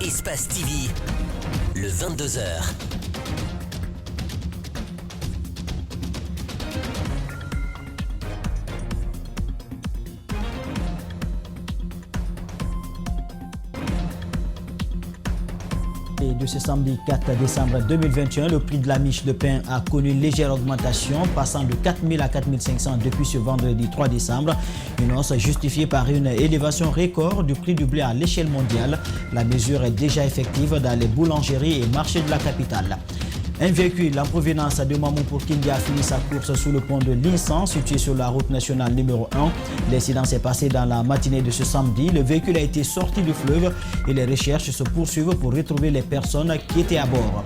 Espace TV, le 22h. De ce samedi 4 décembre 2021, le prix de la miche de pain a connu une légère augmentation, passant de 4 000 à 4 500 depuis ce vendredi 3 décembre. Une hausse justifiée par une élévation record du prix du blé à l'échelle mondiale. La mesure est déjà effective dans les boulangeries et marchés de la capitale. Un véhicule en provenance de Mamou pour Kindia a fini sa course sous le pont de Linsan, situé sur la route nationale numéro 1. L'incident s'est passé dans la matinée de ce samedi. Le véhicule a été sorti du fleuve et les recherches se poursuivent pour retrouver les personnes qui étaient à bord.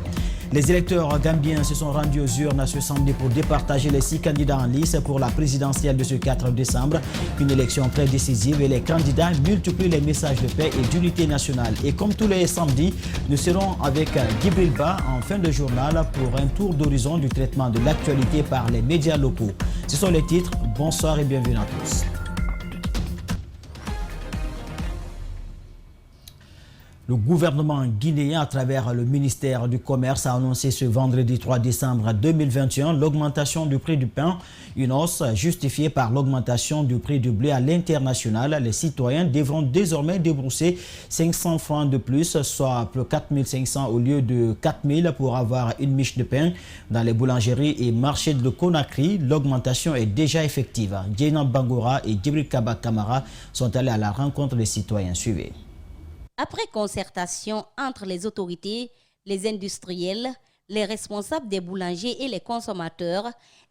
Les électeurs gambiens se sont rendus aux urnes ce samedi pour départager les 6 candidats en lice pour la présidentielle de ce 4 décembre. Une élection très décisive et les candidats multiplient les messages de paix et d'unité nationale. Et comme tous les samedis, nous serons avec Djibril Ba en fin de journal pour un tour d'horizon du traitement de l'actualité par les médias locaux. Ce sont les titres. Bonsoir et bienvenue à tous. Le gouvernement guinéen, à travers le ministère du Commerce, a annoncé ce vendredi 3 décembre 2021 l'augmentation du prix du pain, une hausse justifiée par l'augmentation du prix du blé à l'international. Les citoyens devront désormais débourser 500 francs de plus, soit 4 500 au lieu de 4 000 pour avoir une miche de pain. Dans les boulangeries et marchés de Conakry, l'augmentation est déjà effective. Djena Bangora et Djibril Kaba Kamara sont allés à la rencontre des citoyens. Suivez. Après concertation entre les autorités, les industriels, les responsables des boulangers et les consommateurs,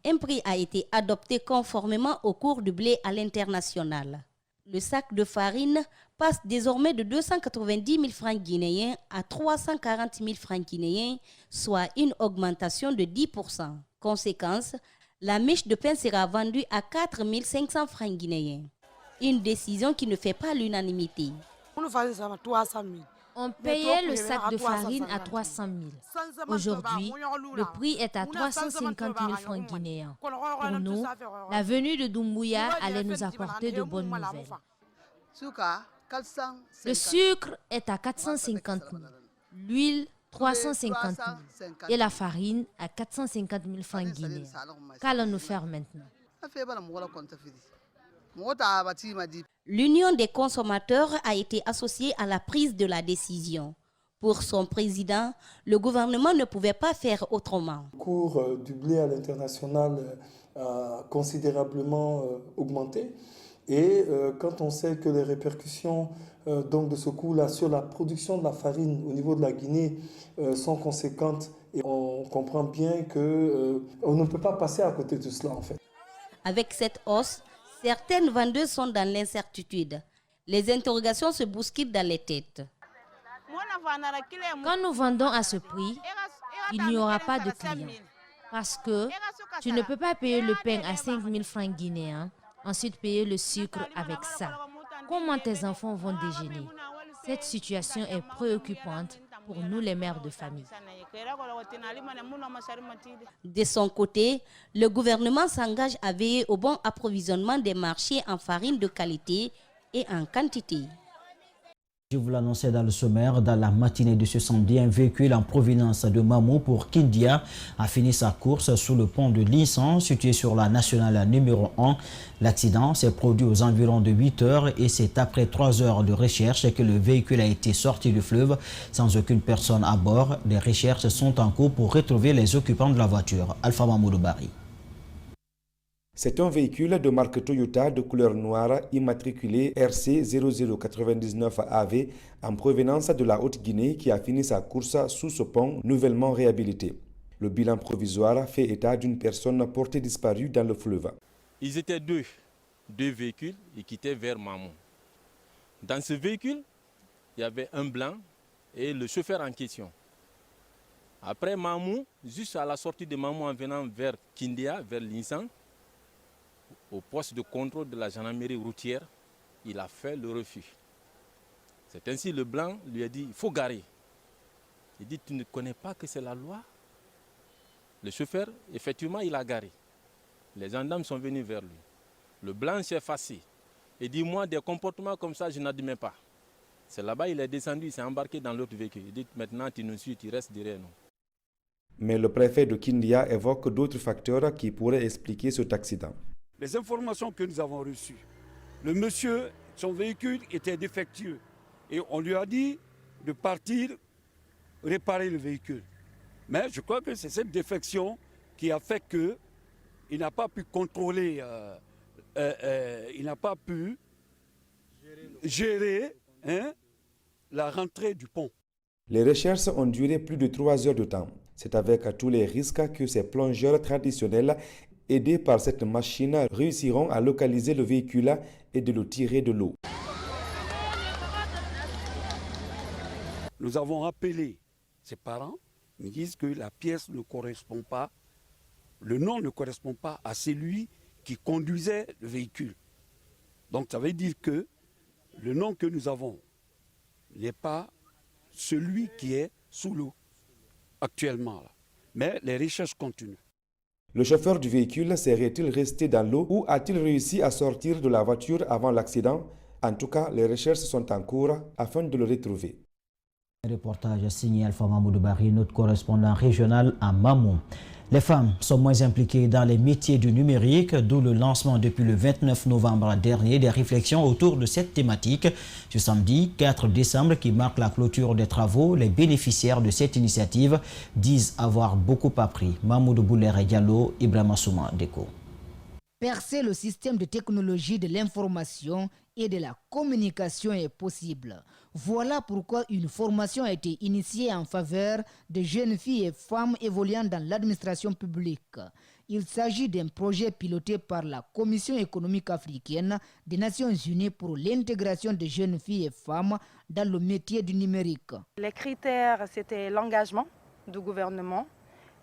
un prix a été adopté conformément au cours du blé à l'international. Le sac de farine passe désormais de 290 000 francs guinéens à 340 000 francs guinéens, soit une augmentation de 10%. Conséquence, la miche de pain sera vendue à 4 500 francs guinéens. Une décision qui ne fait pas l'unanimité. On payait le sac de farine à 300 000. Aujourd'hui, le prix est à 350 000 francs guinéens. Pour nous, la venue de Doumbouya allait nous apporter de bonnes nouvelles. Le sucre est à 450 000, l'huile 350 000 et la farine à 450 000 francs guinéens. Qu'allons-nous faire maintenant? L'Union des consommateurs a été associée à la prise de la décision. Pour son président, le gouvernement ne pouvait pas faire autrement. Le cours du blé à l'international a considérablement augmenté. Et quand on sait que les répercussions donc de ce coût-là sur la production de la farine au niveau de la Guinée sont conséquentes, et on comprend bien qu'on ne peut pas passer à côté de cela en fait. Avec cette hausse, certaines vendeuses sont dans l'incertitude. Les interrogations se bousculent dans les têtes. Quand nous vendons à ce prix, il n'y aura pas de clients. Parce que tu ne peux pas payer le pain à 5 000 francs guinéens, ensuite payer le sucre avec ça. Comment tes enfants vont déjeuner? Cette situation est préoccupante pour nous les mères de famille. De son côté, le gouvernement s'engage à veiller au bon approvisionnement des marchés en farine de qualité et en quantité. Je vous l'annonçais dans le sommaire, dans la matinée de ce samedi, un véhicule en provenance de Mamou pour Kindia a fini sa course sous le pont de Linsan, situé sur la nationale numéro 1. L'accident s'est produit aux environs de 8 heures et c'est après 3 heures de recherche que le véhicule a été sorti du fleuve sans aucune personne à bord. Les recherches sont en cours pour retrouver les occupants de la voiture. Alpha Mamoudou Bari. C'est un véhicule de marque Toyota de couleur noire immatriculé RC 0099AV en provenance de la Haute-Guinée qui a fini sa course sous ce pont nouvellement réhabilité. Le bilan provisoire fait état d'une personne portée disparue dans le fleuve. Ils étaient deux véhicules et quittaient vers Mamou. Dans ce véhicule, il y avait un blanc et le chauffeur en question. Après Mamou, juste à la sortie de Mamou en venant vers Kindia, vers Linsan, au poste de contrôle de la gendarmerie routière, il a fait le refus. C'est ainsi le blanc lui a dit, il faut garer. Il dit, tu ne connais pas que c'est la loi? Le chauffeur, effectivement, il a garé. Les gendarmes sont venus vers lui. Le blanc s'est effacé. Il dit, moi, des comportements comme ça, je n'admets pas. C'est là-bas, il est descendu, il s'est embarqué dans l'autre véhicule. Il dit maintenant tu nous suis, tu restes derrière nous. Mais le préfet de Kindia évoque d'autres facteurs qui pourraient expliquer cet accident. Les informations que nous avons reçues, le monsieur, son véhicule était défectueux et on lui a dit de partir réparer le véhicule. Mais je crois que c'est cette défection qui a fait qu'il n'a pas pu contrôler, il n'a pas pu gérer la rentrée du pont. Les recherches ont duré plus de 3 heures de temps. C'est avec tous les risques que ces plongeurs traditionnels, aidés par cette machine, réussiront à localiser le véhicule et de le tirer de l'eau. Nous avons appelé ses parents, ils disent que la pièce ne correspond pas, le nom ne correspond pas à celui qui conduisait le véhicule. Donc ça veut dire que le nom que nous avons n'est pas celui qui est sous l'eau actuellement. Mais les recherches continuent. Le chauffeur du véhicule serait-il resté dans l'eau ou a-t-il réussi à sortir de la voiture avant l'accident? En tout cas, les recherches sont en cours afin de le retrouver. Un reportage signé Alpha Mamoudou Bari, notre correspondant régional à Mamou. Les femmes sont moins impliquées dans les métiers du numérique, d'où le lancement depuis le 29 novembre dernier des réflexions autour de cette thématique. Ce samedi 4 décembre, qui marque la clôture des travaux, les bénéficiaires de cette initiative disent avoir beaucoup appris. Mamoudou Boulere Diallo, Ibrahima Souma Deko. Percer le système de technologie de l'information et de la communication est possible. Voilà pourquoi une formation a été initiée en faveur de jeunes filles et femmes évoluant dans l'administration publique. Il s'agit d'un projet piloté par la Commission économique africaine des Nations Unies pour l'intégration de jeunes filles et femmes dans le métier du numérique. Les critères, c'était l'engagement du gouvernement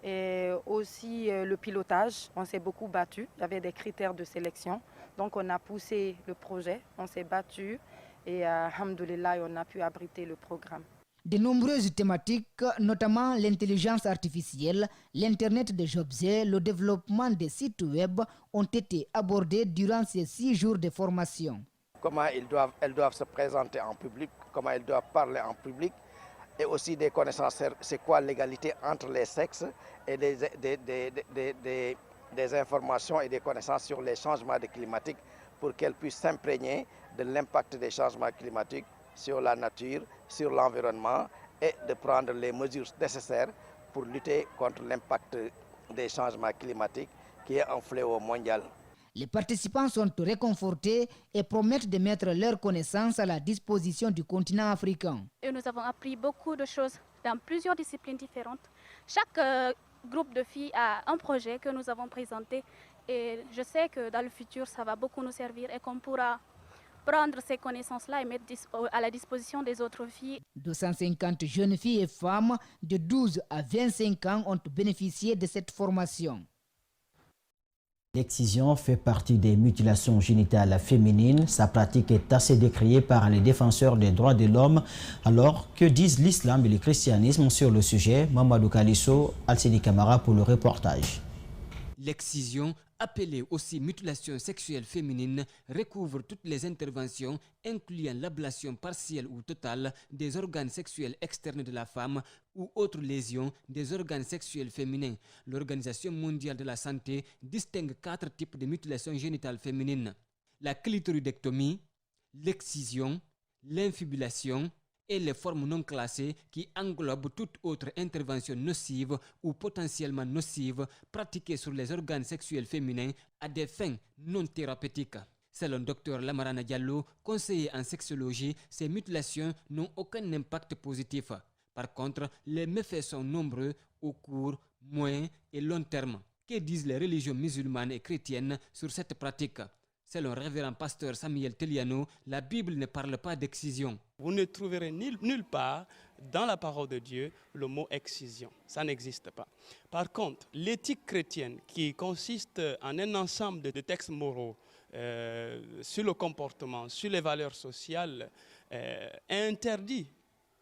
et aussi le pilotage. On s'est beaucoup battu, il y avait des critères de sélection. Donc on a poussé le projet, on s'est battu et alhamdoulilah, on a pu abriter le programme. De nombreuses thématiques, notamment l'intelligence artificielle, l'Internet des objets, le développement des sites web, ont été abordées durant ces 6 jours de formation. Comment elles doivent se présenter en public, comment elles doivent parler en public, et aussi des connaissances, c'est quoi l'égalité entre les sexes, et des informations et des connaissances sur les changements climatiques pour qu'elles puissent s'imprégner de l'impact des changements climatiques sur la nature, sur l'environnement et de prendre les mesures nécessaires pour lutter contre l'impact des changements climatiques qui est un fléau mondial. Les participants sont réconfortés et promettent de mettre leurs connaissances à la disposition du continent africain. Et nous avons appris beaucoup de choses dans plusieurs disciplines différentes. Chaque groupe de filles a un projet que nous avons présenté et je sais que dans le futur, ça va beaucoup nous servir et qu'on pourra prendre ces connaissances-là et mettre à la disposition des autres filles. 250 jeunes filles et femmes de 12 à 25 ans ont bénéficié de cette formation. L'excision fait partie des mutilations génitales féminines. Sa pratique est assez décriée par les défenseurs des droits de l'homme. Alors, que disent l'islam et le christianisme sur le sujet? Mamadou Kalisso, Alcedi Camara pour le reportage. L'excision, appelée aussi mutilation sexuelle féminine, recouvre toutes les interventions incluant l'ablation partielle ou totale des organes sexuels externes de la femme ou autres lésions des organes sexuels féminins. L'Organisation mondiale de la santé distingue 4 types de mutilations génitales féminines: la clitoridectomie, l'excision, l'infibulation et les formes non classées qui englobent toute autre intervention nocive ou potentiellement nocive pratiquée sur les organes sexuels féminins à des fins non thérapeutiques. Selon Dr Lamarana Diallo, conseiller en sexologie, ces mutilations n'ont aucun impact positif. Par contre, les méfaits sont nombreux au court, moyen et long terme. Que disent les religions musulmanes et chrétiennes sur cette pratique? Selon le révérend pasteur Samuel Teliano, la Bible ne parle pas d'excision. Vous ne trouverez nulle part dans la parole de Dieu le mot excision. Ça n'existe pas. Par contre, l'éthique chrétienne, qui consiste en un ensemble de textes moraux sur le comportement, sur les valeurs sociales, interdit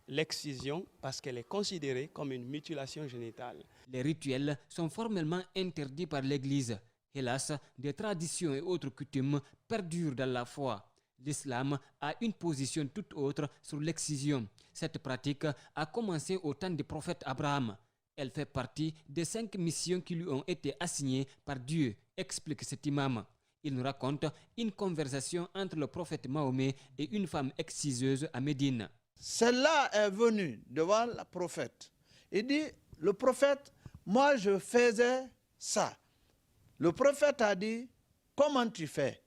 l'excision parce qu'elle est considérée comme une mutilation génitale. Les rituels sont formellement interdits par l'Église. Hélas, des traditions et autres coutumes perdurent dans la foi. L'islam a une position tout autre sur l'excision. Cette pratique a commencé au temps du prophète Abraham. Elle fait partie des 5 missions qui lui ont été assignées par Dieu, explique cet imam. Il nous raconte une conversation entre le prophète Mahomet et une femme exciseuse à Médine. Celle-là est venue devant le prophète. Il dit, le prophète, moi je faisais ça. Le prophète a dit, comment tu fais?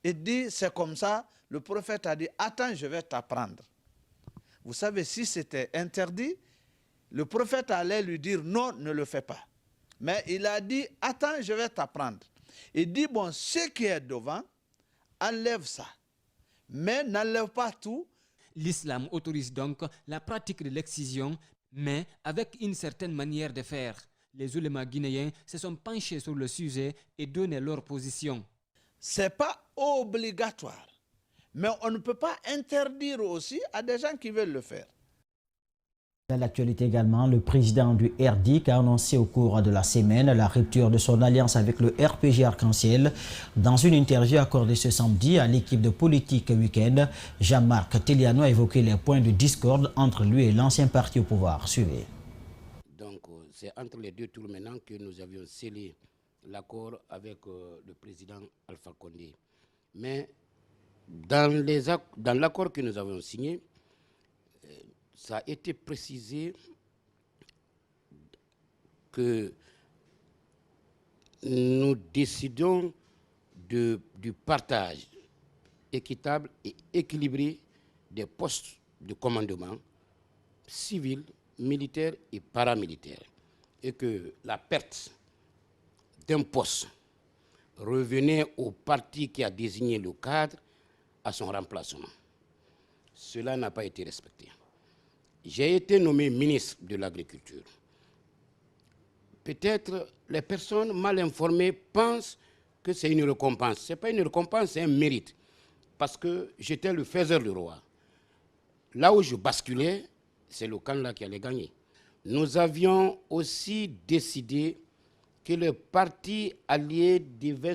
Il dit, c'est comme ça. Le prophète a dit, attends, je vais t'apprendre. Vous savez, si c'était interdit, le prophète allait lui dire, non, ne le fais pas. Mais il a dit, attends, je vais t'apprendre. Il dit, bon, ce qui est devant, enlève ça. Mais n'enlève pas tout. L'islam autorise donc la pratique de l'excision, mais avec une certaine manière de faire. Les ulémas guinéens se sont penchés sur le sujet et donné leur position. Ce n'est pas obligatoire, mais on ne peut pas interdire aussi à des gens qui veulent le faire. Dans l'actualité également, le président du RDIC a annoncé au cours de la semaine la rupture de son alliance avec le RPG Arc-en-Ciel. Dans une interview accordée ce samedi à l'équipe de Politique Week-end, Jean-Marc Teliano a évoqué les points de discorde entre lui et l'ancien parti au pouvoir. Suivez. Donc c'est entre les deux tours maintenant que nous avions scellé l'accord avec le président Alpha Condé. Mais dans l'accord que nous avons signé, ça a été précisé que nous décidons du partage équitable et équilibré des postes de commandement civils, militaires et paramilitaires, et que la perte d'un poste revenait au parti qui a désigné le cadre à son remplacement. Cela n'a pas été respecté. J'ai été nommé ministre de l'Agriculture. Peut-être les personnes mal informées pensent que c'est une récompense. Ce n'est pas une récompense, c'est un mérite. Parce que j'étais le faiseur du roi. Là où je basculais, c'est le camp-là qui allait gagner. Nous avions aussi décidé que les partis alliés devaient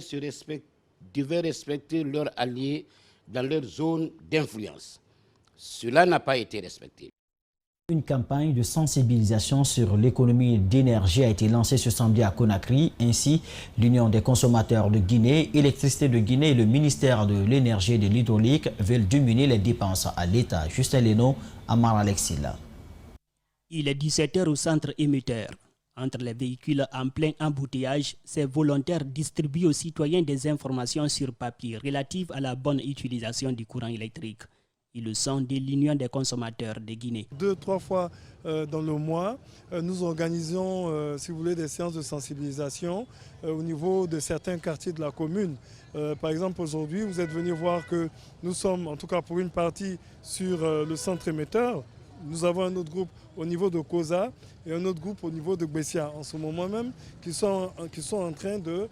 respecter leurs alliés dans leur zone d'influence. Cela n'a pas été respecté. Une campagne de sensibilisation sur l'économie d'énergie a été lancée ce samedi à Conakry. Ainsi, l'Union des consommateurs de Guinée, Électricité de Guinée et le ministère de l'Énergie et de l'Hydraulique veulent diminuer les dépenses à l'État. Justin Leno, Amar Alexila. Il est 17h au centre émetteur. Entre les véhicules en plein embouteillage, ces volontaires distribuent aux citoyens des informations sur papier relatives à la bonne utilisation du courant électrique. Ils sont de l'Union des consommateurs de Guinée. 2-3 fois dans le mois, nous organisons, si vous voulez, des séances de sensibilisation au niveau de certains quartiers de la commune. Par exemple, aujourd'hui, vous êtes venus voir que nous sommes, en tout cas pour une partie, sur le centre émetteur. Nous avons un autre groupe au niveau de Koza et un autre groupe au niveau de Gbessia, en ce moment même, qui sont en train de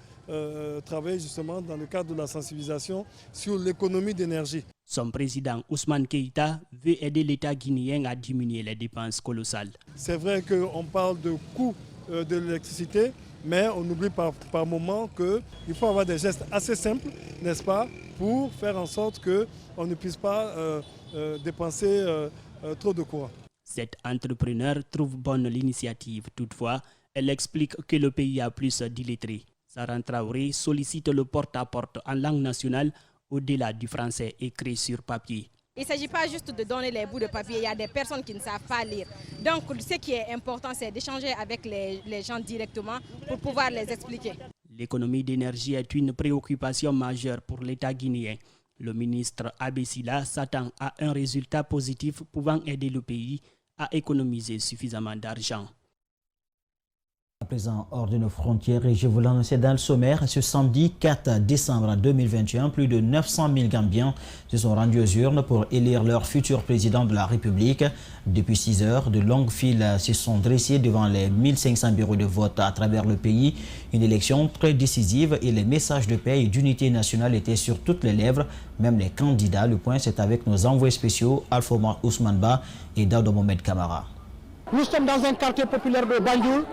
travailler justement dans le cadre de la sensibilisation sur l'économie d'énergie. Son président Ousmane Keïta veut aider l'État guinéen à diminuer les dépenses colossales. C'est vrai qu'on parle de coût de l'électricité, mais on oublie par moment qu'il faut avoir des gestes assez simples, n'est-ce pas, pour faire en sorte qu'on ne puisse pas dépenser trop de courant. Cette entrepreneur trouve bonne l'initiative. Toutefois, elle explique que le pays a plus d'illettrés. Sarah Traoré sollicite le porte-à-porte en langue nationale au-delà du français écrit sur papier. Il ne s'agit pas juste de donner les bouts de papier, il y a des personnes qui ne savent pas lire. Donc ce qui est important, c'est d'échanger avec les gens directement pour pouvoir les expliquer. L'économie d'énergie est une préoccupation majeure pour l'État guinéen. Le ministre Abessila s'attend à un résultat positif pouvant aider le pays à économiser suffisamment d'argent. À présent, hors de nos frontières, et je vous l'annonçais dans le sommaire, ce samedi 4 décembre 2021, plus de 900 000 Gambiens se sont rendus aux urnes pour élire leur futur président de la République. Depuis 6 heures, de longues files se sont dressées devant les 1500 bureaux de vote à travers le pays. Une élection très décisive et les messages de paix et d'unité nationale étaient sur toutes les lèvres, même les candidats. Le point, c'est avec nos envoyés spéciaux, Alpha Ousmane Ba et Daouda Mohamed Kamara. Nous sommes dans un quartier populaire de Banjul,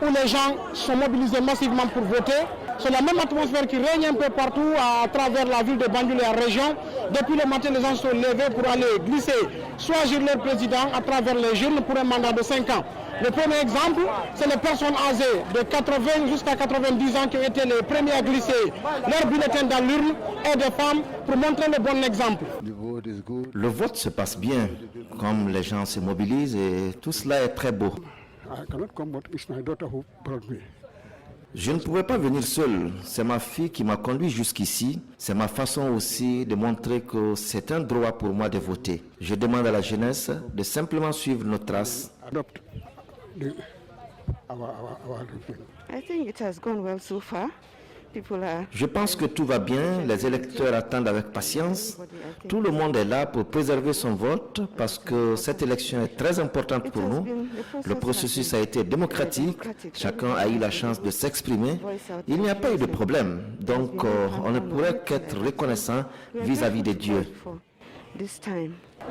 où les gens sont mobilisés massivement pour voter. C'est la même atmosphère qui règne un peu partout à travers la ville de Banjul et la région. Depuis le matin, les gens se sont levés pour aller glisser, choisir leur président à travers les jeunes pour un mandat de 5 ans. Le premier exemple, c'est les personnes âgées de 80 jusqu'à 90 ans qui ont été les premiers à glisser leur bulletin dans l'urne et des femmes pour montrer le bon exemple. Le vote se passe bien, comme les gens se mobilisent et tout cela est très beau. Je ne pouvais pas venir seul, c'est ma fille qui m'a conduit jusqu'ici. C'est ma façon aussi de montrer que c'est un droit pour moi de voter. Je demande à la jeunesse de simplement suivre nos traces. Je pense que tout va bien, les électeurs attendent avec patience. Tout le monde est là pour préserver son vote parce que cette élection est très importante pour nous. Le processus a été démocratique, chacun a eu la chance de s'exprimer. Il n'y a pas eu de problème, donc on ne pourrait qu'être reconnaissant vis-à-vis de Dieu.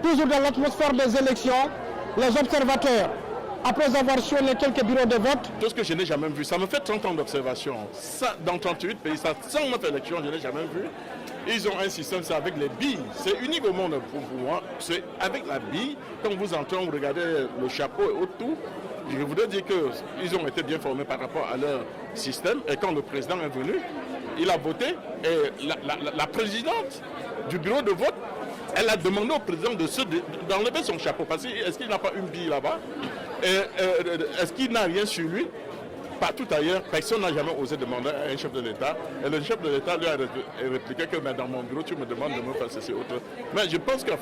Toujours dans l'atmosphère des élections, les observateurs, après avoir sonné quelques bureaux de vote. Tout ce que je n'ai jamais vu, ça me fait 30 ans d'observation. Ça, dans 38 pays, ça, 109 élections, je n'ai jamais vu. Ils ont un système, c'est avec les billes. C'est unique au monde pour moi. C'est avec la bille. Quand vous entrez, vous regardez le chapeau et tout. Je voudrais dire qu'ils ont été bien formés par rapport à leur système. Et quand le président est venu, il a voté. Et la présidente du bureau de vote, elle a demandé au président d'enlever son chapeau. Parce que est-ce qu'il n'a pas une bille là-bas? Est-ce qu'il n'a rien sur lui? Partout ailleurs, personne n'a jamais osé demander à un chef de l'État. Et le chef de l'État lui a répliqué que dans mon bureau, tu me demandes de me faire ceci autre. Mais je pense que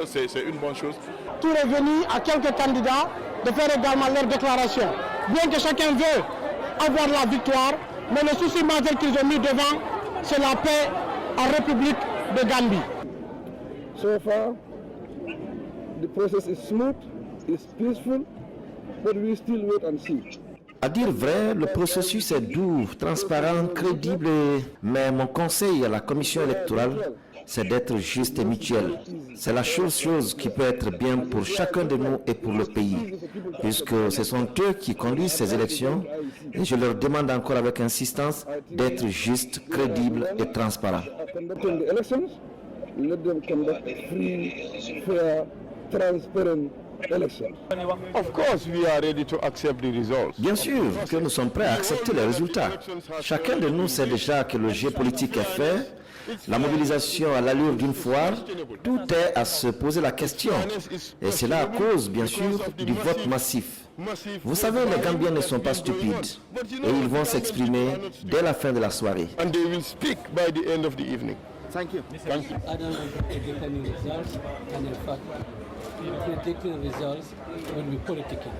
c'est une bonne chose. Tout est venu à quelques candidats de faire également leur déclaration. Bien que chacun veut avoir la victoire, mais le souci majeur qu'ils ont mis devant, c'est la paix en République de Gambie. So far, the process is smooth, it's peaceful, but we still wait and see. À dire vrai, le processus est doux, transparent, crédible, mais mon conseil à la commission électorale, c'est d'être juste et mutuel. C'est la chose qui peut être bien pour chacun de nous et pour le pays, puisque ce sont eux qui conduisent ces élections, et je leur demande encore avec insistance d'être juste, crédible et transparent. Let them conduct free, fair, transparent elections. Of course, we are ready to accept the results. Bien sûr que nous sommes prêts à accepter les résultats. Chacun de nous sait déjà que le jeu politique est fait. La mobilisation à l'allure d'une foire, tout est à se poser la question. Et c'est là à cause, bien sûr, du vote massif. Vous savez, les Gambiens ne sont pas stupides. Et ils vont s'exprimer dès la fin de la soirée. And they will speak by the end of the evening. Thank you. Thank you. I don't want to predict any results, and in fact, predicting results will be political.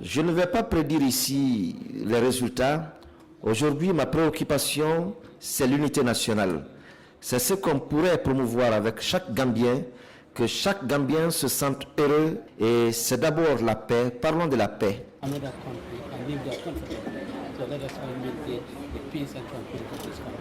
Je ne vais pas prédire ici les résultats. Aujourd'hui, ma préoccupation, c'est l'unité nationale. C'est ce qu'on pourrait promouvoir avec chaque Gambien, que chaque Gambien se sente heureux. Et c'est d'abord la paix. Parlons de la paix. Another country, and live there comfortably. So let us all maintain the peace and tranquility of this country.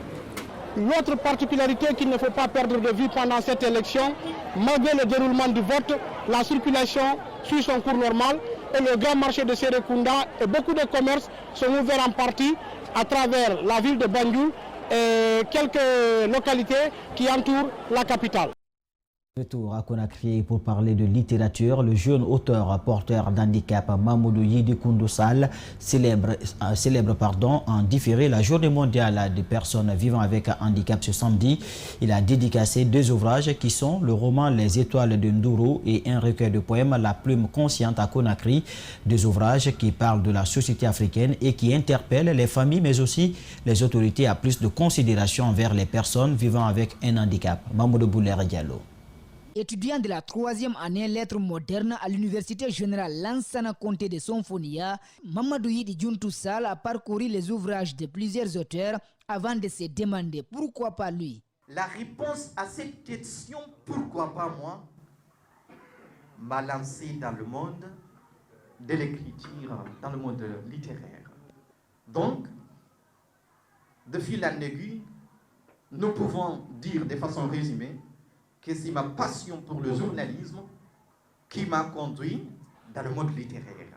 L'autre particularité qu'il ne faut pas perdre de vue pendant cette élection, malgré le déroulement du vote, la circulation suit son cours normal et le grand marché de Serekunda et beaucoup de commerces sont ouverts en partie à travers la ville de Banjul et quelques localités qui entourent la capitale. Retour à Conakry pour parler de littérature. Le jeune auteur porteur d'handicap Mamadou Yidi Koundou Sall célèbre en différé la journée mondiale des personnes vivant avec un handicap ce samedi. Il a dédicacé 2 ouvrages qui sont le roman Les Étoiles de Ndouro et un recueil de poèmes La Plume Consciente à Conakry. 2 ouvrages qui parlent de la société africaine et qui interpellent les familles mais aussi les autorités à plus de considération envers les personnes vivant avec un handicap. Mamadou Bouler Diallo. Étudiant de la 3e année lettres modernes à l'Université générale Lansana Conté de Sonfonia, Mamadou Yidi Koundou Sall a parcouru les ouvrages de plusieurs auteurs avant de se demander pourquoi pas lui. La réponse à cette question, pourquoi pas moi, m'a lancé dans le monde de l'écriture, dans le monde littéraire. Donc, de fil en aiguille, nous pouvons dire de façon résumée que c'est ma passion pour le journalisme qui m'a conduit dans le monde littéraire.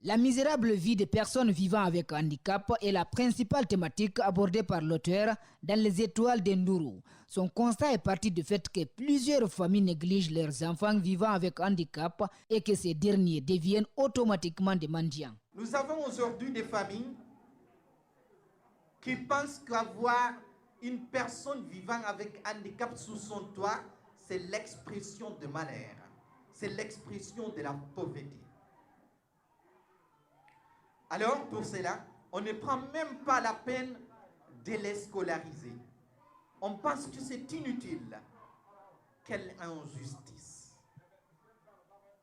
La misérable vie des personnes vivant avec handicap est la principale thématique abordée par l'auteur dans Les Étoiles d'Endourou. Son constat est parti du fait que plusieurs familles négligent leurs enfants vivant avec handicap et que ces derniers deviennent automatiquement des mendiants. Nous avons aujourd'hui des familles qui pensent qu'avoir une personne vivant avec handicap sous son toit, c'est l'expression de malheur, c'est l'expression de la pauvreté. Alors, pour cela, on ne prend même pas la peine de les scolariser. On pense que c'est inutile. Quelle injustice.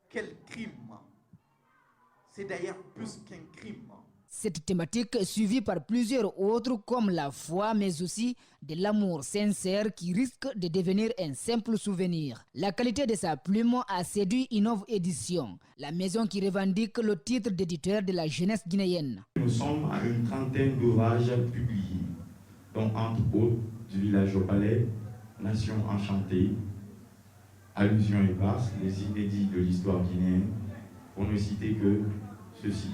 Quel crime. C'est d'ailleurs plus qu'un crime. Cette thématique est suivie par plusieurs autres comme la foi, mais aussi de l'amour sincère qui risque de devenir un simple souvenir. La qualité de sa plume a séduit Innov Édition, la maison qui revendique le titre d'éditeur de la jeunesse guinéenne. Nous sommes à une trentaine d'ouvrages publiés, dont entre autres Du village au palais, Nation enchantée, Allusions éparses, les inédits de l'histoire guinéenne, pour ne citer que ceci.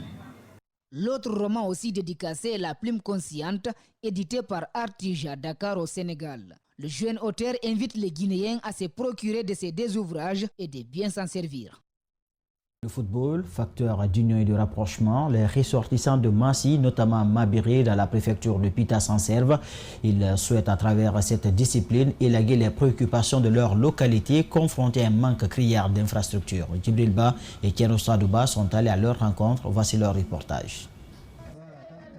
L'autre roman aussi dédicacé est La Plume Consciente, édité par Artija Dakar au Sénégal. Le jeune auteur invite les Guinéens à se procurer de ces deux ouvrages et de bien s'en servir. Le football, facteur d'union et de rapprochement, les ressortissants de Massi, notamment Mabiré dans la préfecture de Pita, s'en servent. Ils souhaitent à travers cette discipline élaguer les préoccupations de leur localité confrontée à un manque criard d'infrastructures. Djibril Ba et Kiano Sadouba sont allés à leur rencontre. Voici leur reportage.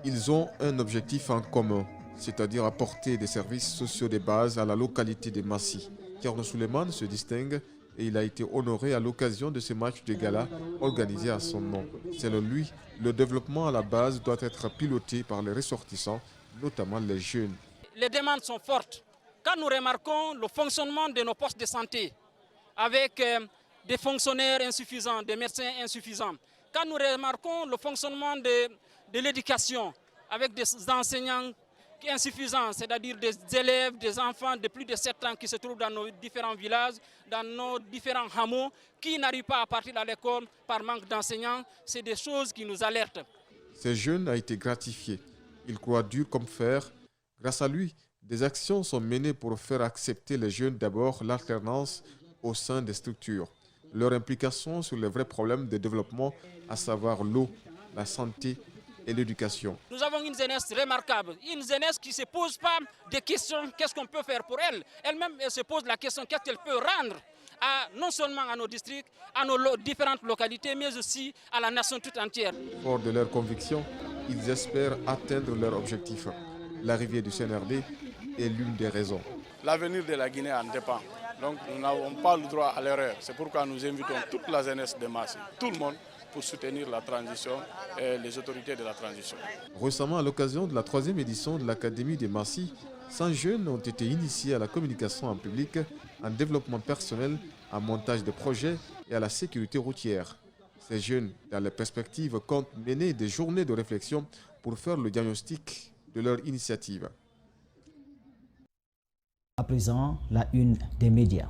Ils ont un objectif en commun, c'est-à-dire apporter des services sociaux de base à la localité de Massi. Kiano Suleiman se distingue et il a été honoré à l'occasion de ce match de gala organisé à son nom. Selon lui, le développement à la base doit être piloté par les ressortissants, notamment les jeunes. Les demandes sont fortes. Quand nous remarquons le fonctionnement de nos postes de santé, avec des fonctionnaires insuffisants, des médecins insuffisants, quand nous remarquons le fonctionnement de l'éducation, avec des enseignants insuffisants, c'est-à-dire des élèves, des enfants de plus de 7 ans qui se trouvent dans nos différents villages, dans nos différents hameaux, qui n'arrivent pas à partir de l'école par manque d'enseignants, c'est des choses qui nous alertent. Ce jeune a été gratifié. Il croit dur comme fer. Grâce à lui, des actions sont menées pour faire accepter les jeunes d'abord l'alternance au sein des structures. Leur implication sur les vrais problèmes de développement, à savoir l'eau, la santé et l'éducation. Nous avons une jeunesse remarquable, une jeunesse qui ne se pose pas de questions, qu'est-ce qu'on peut faire pour elle. Elle-même elle se pose la question, qu'est-ce qu'elle peut rendre non seulement à nos districts, à nos différentes localités, mais aussi à la nation toute entière. Fort de leurs convictions, ils espèrent atteindre leur objectif. L'arrivée du CNRD est l'une des raisons. L'avenir de la Guinée en dépend. Donc nous n'avons pas le droit à l'erreur. C'est pourquoi nous invitons toute la jeunesse de Massi, tout le monde, pour soutenir la transition et les autorités de la transition. Récemment, à l'occasion de la 3e édition de l'Académie des Massi, 100 jeunes ont été initiés à la communication en public, en développement personnel, en montage de projets et à la sécurité routière. Ces jeunes, dans les perspectives, comptent mener des journées de réflexion pour faire le diagnostic de leur initiative. À présent, la une des médias.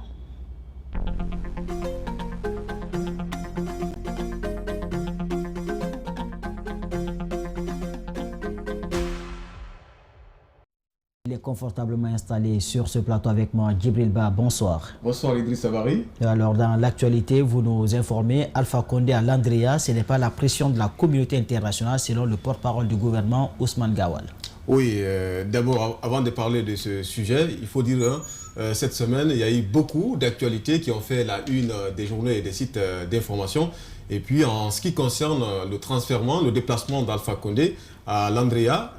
Il est confortablement installé sur ce plateau avec moi, Djibril Ba. Bonsoir. Bonsoir Idriss Savary. Alors, dans l'actualité, vous nous informez, Alpha Condé à l'Andrea, ce n'est pas la pression de la communauté internationale selon le porte-parole du gouvernement, Ousmane Gawal. Oui, d'abord, avant de parler de ce sujet, il faut dire cette semaine, il y a eu beaucoup d'actualités qui ont fait la une des journaux et des sites d'information. Et puis, en ce qui concerne le transfèrement, le déplacement d'Alpha Condé à l'Andrea,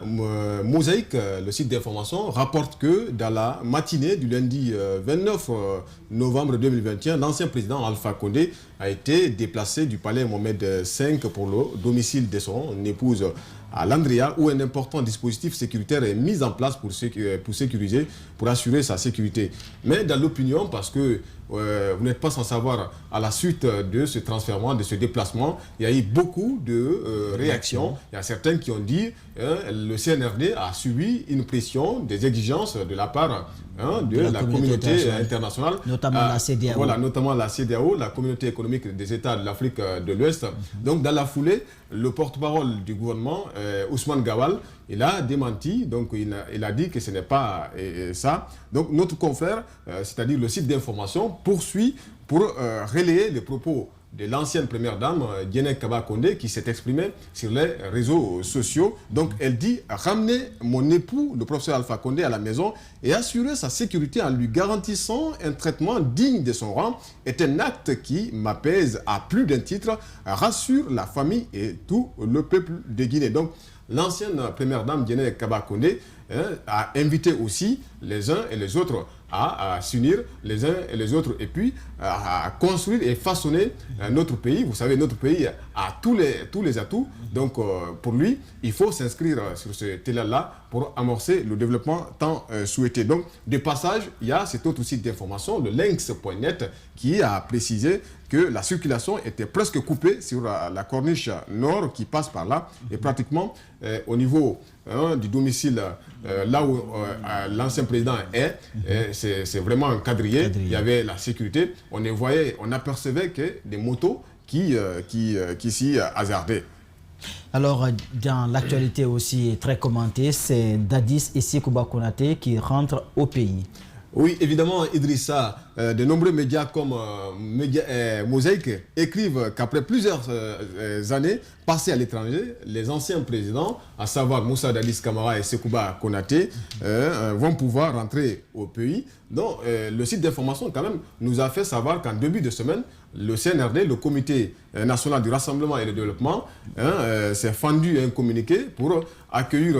Mosaïque, le site d'information, rapporte que dans la matinée du lundi 29 novembre 2021, l'ancien président Alpha Condé a été déplacé du palais Mohamed V pour le domicile de son épouse à l'Andrea, où un important dispositif sécuritaire est mis en place pour sécuriser, pour assurer sa sécurité. Mais dans l'opinion, parce que vous n'êtes pas sans savoir, à la suite de ce transfèrement, de ce déplacement, il y a eu beaucoup de réactions. Il y a certains qui ont dit le CNRD a subi une pression, des exigences de la part de la communauté internationale. Notamment la CEDEAO. Voilà, notamment la CEDEAO, la communauté économique des États de l'Afrique de l'Ouest. Donc, dans la foulée, le porte-parole du gouvernement, Ousmane Gawal, il a démenti, donc il a dit que ce n'est pas ça. Donc, notre confrère, c'est-à-dire le site d'information, poursuit pour relayer les propos de l'ancienne première dame, Diéné Kaba Kondé, qui s'est exprimée sur les réseaux sociaux. Donc, elle dit « Ramener mon époux, le professeur Alpha Condé, à la maison et assurer sa sécurité en lui garantissant un traitement digne de son rang est un acte qui m'apaise à plus d'un titre, rassure la famille et tout le peuple de Guinée. » Donc, l'ancienne première dame, Diéné Kaba Kondé, a invité aussi les uns et les autres à s'unir les uns et les autres et puis à construire et façonner notre pays. Vous savez, notre pays a tous les atouts. Donc, pour lui, il faut s'inscrire sur ce élan-là pour amorcer le développement tant souhaité. Donc, de passage, il y a cet autre site d'information, le lynx.net, qui a précisé que la circulation était presque coupée sur la corniche nord qui passe par là. Et pratiquement, au niveau du domicile, là où l'ancien président est, c'est vraiment un quadrillé. Il y avait la sécurité. On apercevait que des motos qui s'y hasardaient. Alors, dans l'actualité aussi très commentée, c'est Dadis et Sekouba Konaté qui rentrent au pays. Oui, évidemment, Idrissa, de nombreux médias comme Mosaïque écrivent qu'après plusieurs années passées à l'étranger, les anciens présidents, à savoir Moussa Dadis Camara et Sekouba Konaté, vont pouvoir rentrer au pays. Donc, le site d'information, quand même, nous a fait savoir qu'en début de semaine, le CNRD, le Comité national du rassemblement et du développement, s'est fendu un communiqué pour accueillir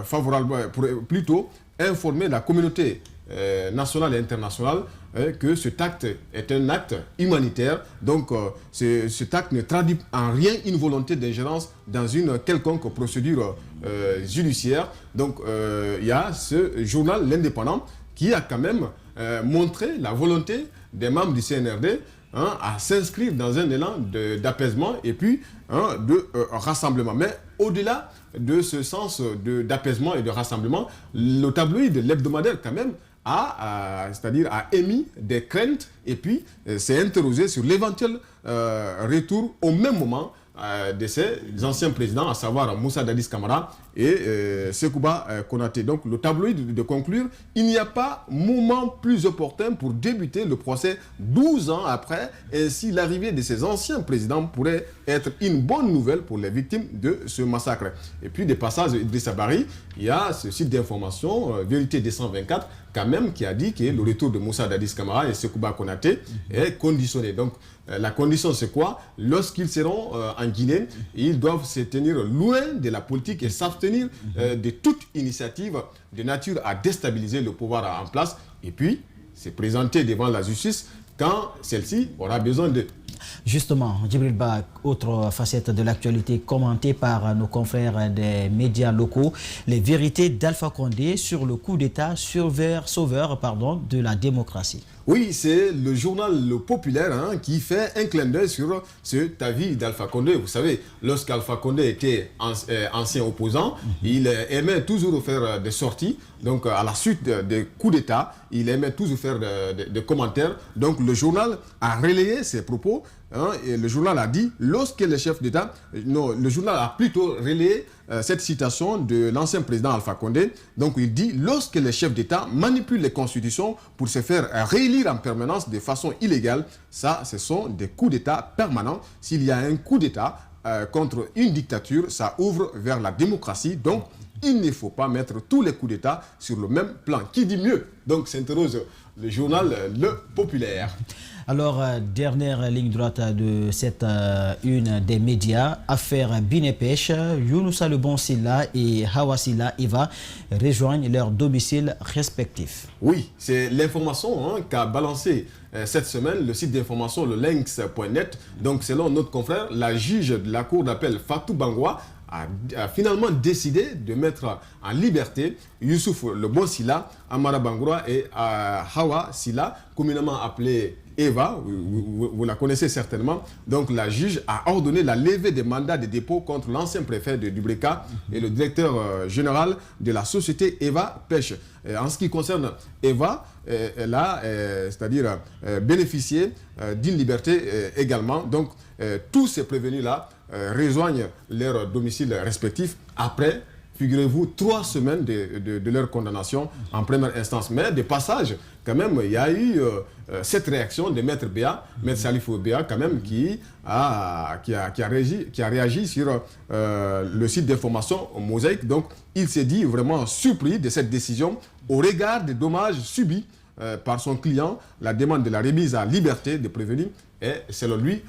favorablement, pour plutôt informer la communauté nationale et internationale que cet acte est un acte humanitaire. Donc, cet acte ne traduit en rien une volonté d'ingérence dans une quelconque procédure judiciaire. Donc, il y a ce journal, l'Indépendant, qui a quand même montré la volonté des membres du CNRD à s'inscrire dans un élan d'apaisement et puis de rassemblement. Mais au-delà de ce sens d'apaisement et de rassemblement, le tabloïd l'hebdomadaire quand même a émis des craintes et puis s'est interrogé sur l'éventuel retour au même moment de ces anciens présidents, à savoir Moussa Dadis Camara et Sekouba Konaté. Donc le tabloïd de conclure, il n'y a pas moment plus opportun pour débuter le procès 12 ans après. Ainsi, l'arrivée de ces anciens présidents pourrait être une bonne nouvelle pour les victimes de ce massacre. Et puis des passages d'Idrissa Bari, il y a ce site d'information Vérité 224 quand même qui a dit que le retour de Moussa Dadis Camara et Sekouba Konaté est conditionné. Donc la condition c'est quoi? Lorsqu'ils seront en Guinée, ils doivent se tenir loin de la politique et s'abstenir de toute initiative de nature à déstabiliser le pouvoir en place et puis se présenter devant la justice quand celle-ci aura besoin de... Justement, Djibril Ba, autre facette de l'actualité commentée par nos confrères des médias locaux, les vérités d'Alpha Condé sur le coup d'État sauveur de la démocratie. Oui, c'est le journal Le Populaire qui fait un clin d'œil sur cet avis d'Alpha Condé. Vous savez, lorsqu'Alpha Condé était ancien opposant, il aimait toujours faire des sorties. Donc, à la suite des coups d'État, il aimait toujours faire des commentaires. Donc, le journal a relayé ses propos. Et le journal a dit, lorsque les chefs d'État... Non, le journal a plutôt relayé cette citation de l'ancien président Alpha Condé. Donc, il dit, lorsque les chefs d'État manipulent les constitutions pour se faire réélire en permanence de façon illégale, ça, ce sont des coups d'État permanents. S'il y a un coup d'État contre une dictature, ça ouvre vers la démocratie. Donc, il ne faut pas mettre tous les coups d'État sur le même plan. Qui dit mieux? Donc, s'interroge le journal Le Populaire. Alors, dernière ligne droite de cette une des médias, affaire Binepêche, Younoussa Le Bon Silla et Hawa Silla Eva rejoignent leurs domiciles respectifs. Oui, c'est l'information qu'a balancé cette semaine le site d'information le lynx.net. Donc, selon notre confrère, la juge de la cour d'appel Fatou Bangwa a finalement décidé de mettre en liberté Youssouf Le Bon Silla, Amara Bangoura et Hawa Silla, communément appelé Eva, vous la connaissez certainement. Donc la juge a ordonné la levée des mandats de dépôt contre l'ancien préfet de Dubreka et le directeur général de la société Eva Pêche. En ce qui concerne Eva, elle a c'est-à-dire bénéficié d'une liberté également. Donc tous ces prévenus-là rejoignent leurs domiciles respectifs après, figurez-vous, 3 semaines de leur condamnation en première instance. Mais de passage, quand même, il y a eu cette réaction de Maître Béa, Maître Salifou Béa, quand même, qui a réagi sur le site d'information Mosaïque. Donc, il s'est dit vraiment surpris de cette décision au regard des dommages subis par son client. La demande de la remise à liberté des prévenus est, selon lui,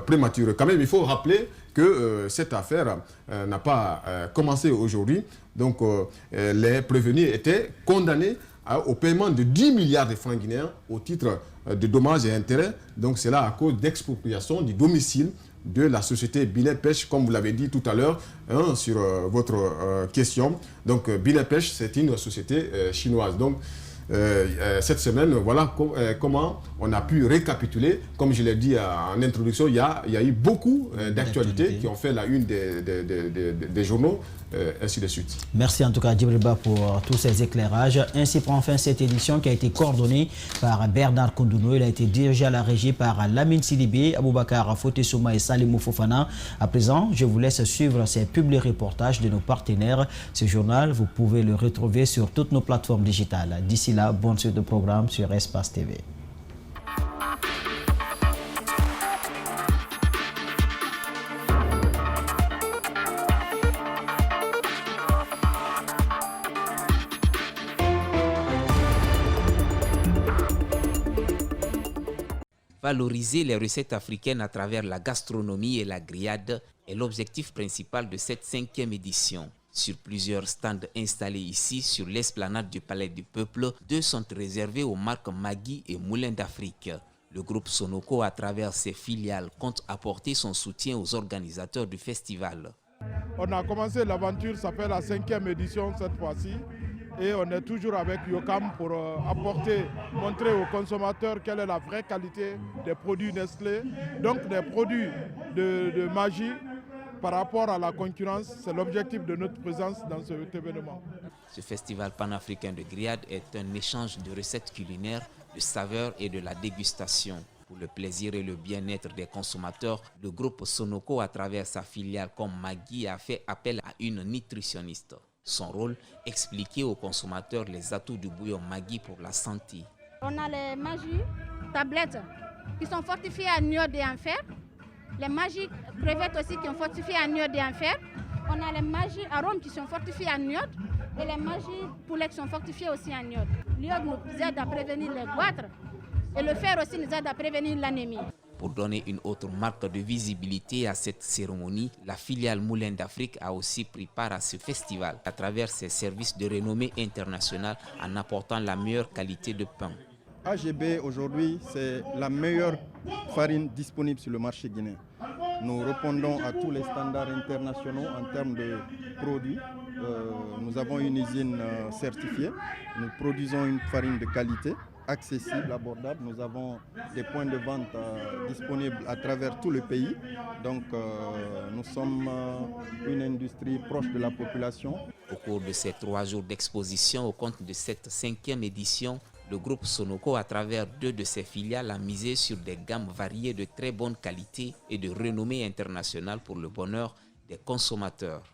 prématurée. Quand même, il faut rappeler que cette affaire n'a pas commencé aujourd'hui. Donc, les prévenus étaient condamnés au paiement de 10 milliards de francs guinéens au titre de dommages et intérêts. Donc, c'est là à cause d'expropriation du domicile de la société Binet Pêche, comme vous l'avez dit tout à l'heure sur votre question. Donc, Binet Pêche, c'est une société chinoise. Donc, cette semaine, voilà comment on a pu récapituler. Comme je l'ai dit en introduction, il y a eu beaucoup d'actualités qui ont fait la une des journaux, ainsi de suite. Merci en tout cas Djibriba pour tous ces éclairages. Ainsi prend fin cette édition qui a été coordonnée par Bernard Koundouno. Il a été dirigé à la régie par Lamine Sidibé, Aboubakar Fotesouma et Salimou Fofana. À présent, je vous laisse suivre ces publi-reportages de nos partenaires. Ce journal, vous pouvez le retrouver sur toutes nos plateformes digitales. D'ici là, bonne suite de programme sur Espace TV. Valoriser les recettes africaines à travers la gastronomie et la grillade est l'objectif principal de cette 5e édition. Sur plusieurs stands installés ici sur l'esplanade du Palais du Peuple, 2 sont réservés aux marques Maggi et Moulin d'Afrique. Le groupe Sonoko, à travers ses filiales, compte apporter son soutien aux organisateurs du festival. On a commencé l'aventure, ça fait la 5e édition cette fois-ci. Et on est toujours avec Yokam pour montrer aux consommateurs quelle est la vraie qualité des produits Nestlé, donc des produits de Maggi par rapport à la concurrence. C'est l'objectif de notre présence dans cet événement. Ce festival panafricain de grillade est un échange de recettes culinaires, de saveurs et de la dégustation. Pour le plaisir et le bien-être des consommateurs, le groupe Sonoko, à travers sa filiale comme Maggi, a fait appel à une nutritionniste. Son rôle, expliquer aux consommateurs les atouts du bouillon Maggi pour la santé. On a les Maggi tablettes qui sont fortifiées en iode et en fer. Les Maggi crevettes aussi qui sont fortifiées en iode et en fer. On a les Maggi arômes qui sont fortifiés en iode et les Maggi poulets qui sont fortifiés aussi en iode. L'iode nous aide à prévenir les goitres et le fer aussi nous aide à prévenir l'anémie. Pour donner une autre marque de visibilité à cette cérémonie, la filiale Moulin d'Afrique a aussi pris part à ce festival à travers ses services de renommée internationale en apportant la meilleure qualité de pain. AGB aujourd'hui, c'est la meilleure farine disponible sur le marché guinéen. Nous répondons à tous les standards internationaux en termes de produits. Nous avons une usine certifiée. Nous produisons une farine de qualité, accessible, abordable. Nous avons des points de vente disponibles à travers tout le pays. Donc nous sommes une industrie proche de la population. Au cours de ces 3 jours d'exposition au compte de cette 5e édition, le groupe Sonoko, à travers 2 de ses filiales, a misé sur des gammes variées de très bonne qualité et de renommée internationale pour le bonheur des consommateurs.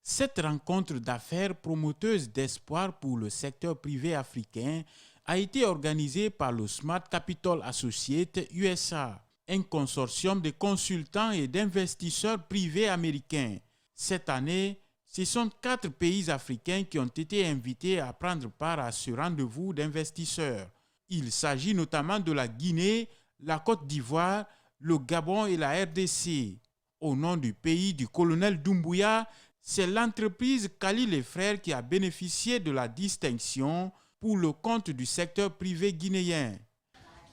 Cette rencontre d'affaires promoteuse d'espoir pour le secteur privé africain a été organisée par le Smart Capital Associates USA, un consortium de consultants et d'investisseurs privés américains. Cette année, ce sont 4 pays africains qui ont été invités à prendre part à ce rendez-vous d'investisseurs. Il s'agit notamment de la Guinée, la Côte d'Ivoire, le Gabon et la RDC. Au nom du pays du colonel Doumbouya, c'est l'entreprise Khalil et Frères qui a bénéficié de la distinction pour le compte du secteur privé guinéen.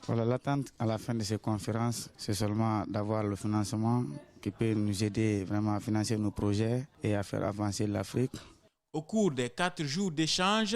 Voilà, l'attente à la fin de ces conférences, c'est seulement d'avoir le financement qui peut nous aider vraiment à financer nos projets et à faire avancer l'Afrique. Au cours des 4 jours d'échange,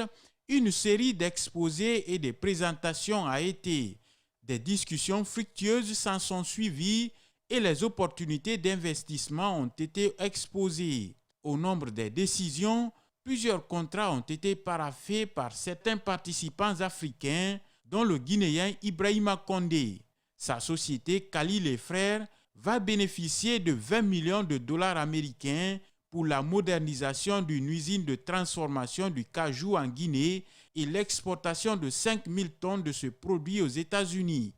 Une série d'exposés et de présentations a été. Des discussions fructueuses s'en sont suivies et les opportunités d'investissement ont été exposées. Au nombre des décisions, plusieurs contrats ont été paraphés par certains participants africains, dont le Guinéen Ibrahima Condé. Sa société Khalil et Frères va bénéficier de 20 millions de dollars américains pour la modernisation d'une usine de transformation du cajou en Guinée et l'exportation de 5000 tonnes de ce produit aux États-Unis.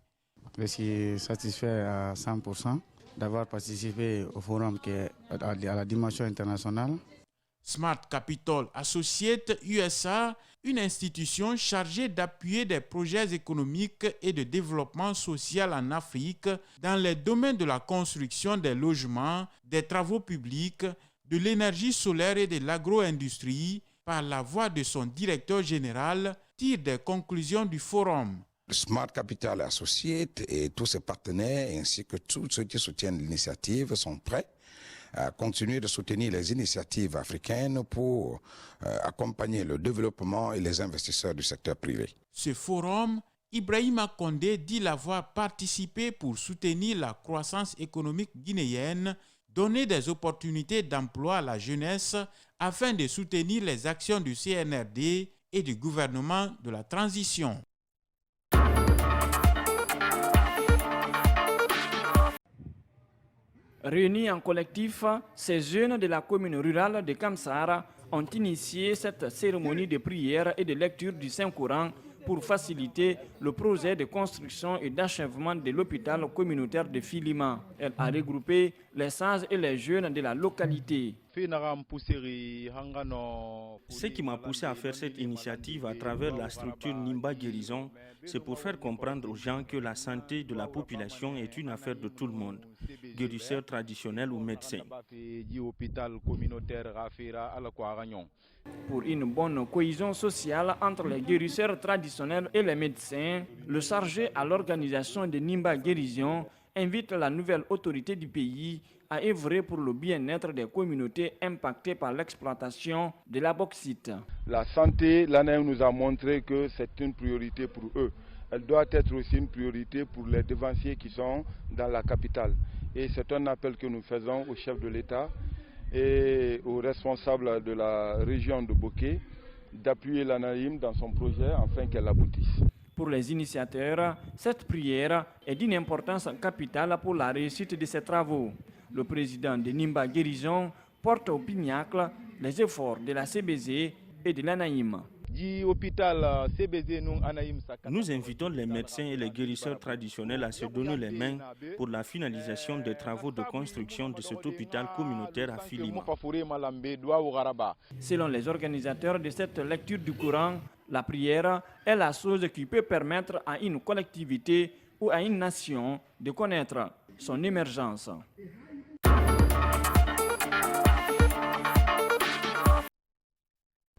Je suis satisfait à 100% d'avoir participé au forum qui est à la dimension internationale. Smart Capital Associates USA, une institution chargée d'appuyer des projets économiques et de développement social en Afrique dans les domaines de la construction des logements, des travaux publics, de l'énergie solaire et de l'agro-industrie, par la voix de son directeur général, tire des conclusions du forum. Smart Capital Associates et tous ses partenaires ainsi que tous ceux qui soutiennent l'initiative sont prêts à continuer de soutenir les initiatives africaines pour accompagner le développement et les investisseurs du secteur privé. Ce forum, Ibrahima Condé dit l'avoir participé pour soutenir la croissance économique guinéenne, donner des opportunités d'emploi à la jeunesse afin de soutenir les actions du CNRD et du gouvernement de la transition. Réunis en collectif, ces jeunes de la commune rurale de Kamsara ont initié cette cérémonie de prière et de lecture du Saint-Coran pour faciliter le projet de construction et d'achèvement de l'hôpital communautaire de Filima. Elle a regroupé les sages et les jeunes de la localité. Ce qui m'a poussé à faire cette initiative à travers la structure Nimba Guérison, c'est pour faire comprendre aux gens que la santé de la population est une affaire de tout le monde, guérisseurs traditionnels ou médecins. Pour une bonne cohésion sociale entre les guérisseurs traditionnels et les médecins, le chargé à l'organisation de Nimba Guérison invite la nouvelle autorité du pays à œuvrer pour le bien-être des communautés impactées par l'exploitation de la bauxite. La santé, l'ANEM nous a montré que c'est une priorité pour eux. Elle doit être aussi une priorité pour les devanciers qui sont dans la capitale. Et c'est un appel que nous faisons au chef de l'État et aux responsables de la région de Boké d'appuyer l'ANAIM dans son projet afin qu'elle aboutisse. Pour les initiateurs, cette prière est d'une importance capitale pour la réussite de ces travaux. Le président de Nimba Guérison porte au pinacle les efforts de la CBZ et de l'ANAIM. Nous invitons les médecins et les guérisseurs traditionnels à se donner les mains pour la finalisation des travaux de construction de cet hôpital communautaire à Filima. Selon les organisateurs de cette lecture du Coran, la prière est la chose qui peut permettre à une collectivité ou à une nation de connaître son émergence.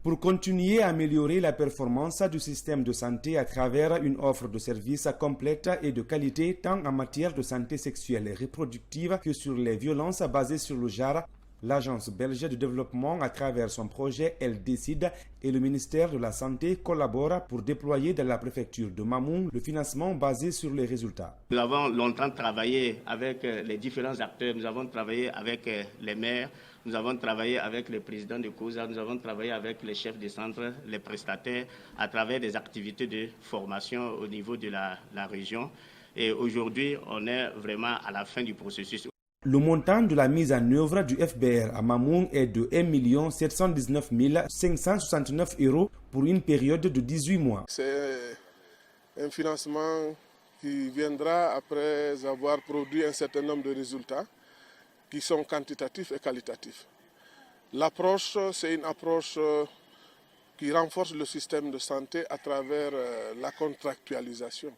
Pour continuer à améliorer la performance du système de santé à travers une offre de services complète et de qualité tant en matière de santé sexuelle et reproductive que sur les violences basées sur le genre, l'Agence belge de développement à travers son projet Elle Décide et le ministère de la Santé collaborent pour déployer dans la préfecture de Mamoun le financement basé sur les résultats. Nous avons longtemps travaillé avec les différents acteurs, nous avons travaillé avec les maires, nous avons travaillé avec les présidents de COSA, nous avons travaillé avec les chefs de centre, les prestataires, à travers des activités de formation au niveau de la région. Et aujourd'hui, on est vraiment à la fin du processus. Le montant de la mise en œuvre du FBR à Mamoun est de 1 719 569 € pour une période de 18 mois. C'est un financement qui viendra après avoir produit un certain nombre de résultats qui sont quantitatifs et qualitatifs. L'approche, c'est une approche qui renforce le système de santé à travers la contractualisation.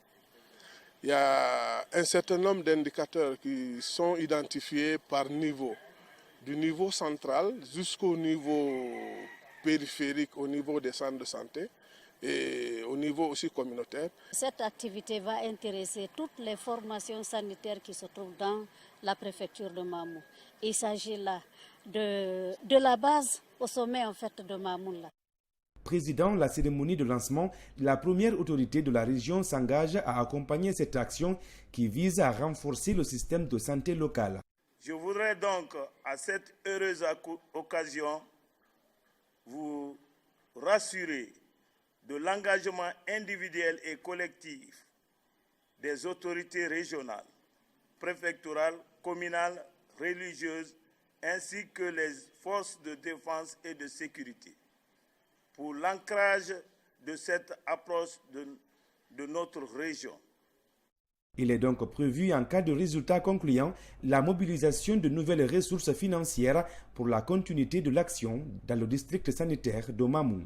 Il y a un certain nombre d'indicateurs qui sont identifiés par niveau, du niveau central jusqu'au niveau périphérique, au niveau des centres de santé et au niveau aussi communautaire. Cette activité va intéresser toutes les formations sanitaires qui se trouvent dans la préfecture de Mamoun. Il s'agit là de la base au sommet en fait de Mamoun. Président la cérémonie de lancement, la première autorité de la région s'engage à accompagner cette action qui vise à renforcer le système de santé local. Je voudrais donc, à cette heureuse occasion, vous rassurer de l'engagement individuel et collectif des autorités régionales, préfectorales, communales, religieuses, ainsi que les forces de défense et de sécurité, pour l'ancrage de cette approche de notre région. Il est donc prévu, en cas de résultat concluant, la mobilisation de nouvelles ressources financières pour la continuité de l'action dans le district sanitaire de Mamou.